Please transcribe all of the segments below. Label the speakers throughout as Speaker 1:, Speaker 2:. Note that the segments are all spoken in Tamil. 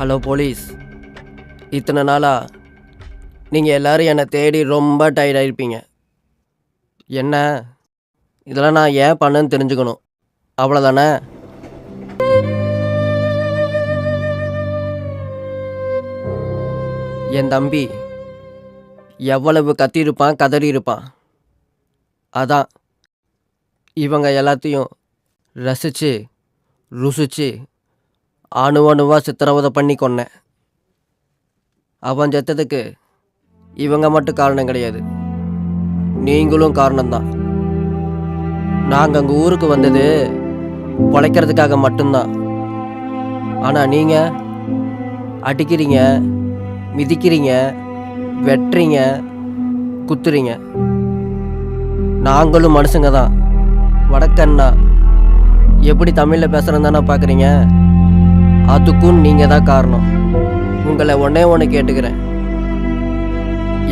Speaker 1: ஹலோ போலீஸ், இத்தனை நாளா நீங்கள் எல்லோரும் என்னை தேடி ரொம்ப டயர்டாயிருப்பீங்க. என்ன இதெல்லாம் நான் ஏன் பண்ணேன்னு தெரிஞ்சுக்கணும், அவ்வளோதானே? என் தம்பி எவ்வளவு கத்தியிருப்பான், கதறி இருப்பான். அதான் இவங்க எல்லாத்தையும் ரசித்து ருசித்து அணுவணுவாக சித்திரவதை பண்ணி கொன்னேன். அவன் செத்ததுக்கு இவங்க மட்டும் காரணம் கிடையாது, நீங்களும் காரணம்தான். நாங்கள் அங்கே ஊருக்கு வந்தது பொழைக்கிறதுக்காக மட்டும்தான். ஆனால் நீங்கள் அடிக்கிறீங்க, மிதிக்கிறீங்க, வெட்டுறீங்க, குத்துறீங்க. நாங்களும் மனுஷங்க தான். வடக்கண்ணா எப்படி தமிழில் பேசுகிறேன்னு தானே பார்க்குறீங்க? அதுக்கும் நீங்கள் தான் காரணம். உங்களை ஒன்று கேட்டுக்கிறேன்,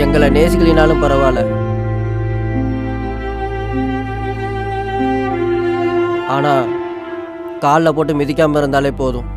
Speaker 1: எங்களை நேசிக்கலினாலும் பரவாயில்ல, ஆனால் காலில் போட்டு மிதிக்காமல் இருந்தாலே போதும்.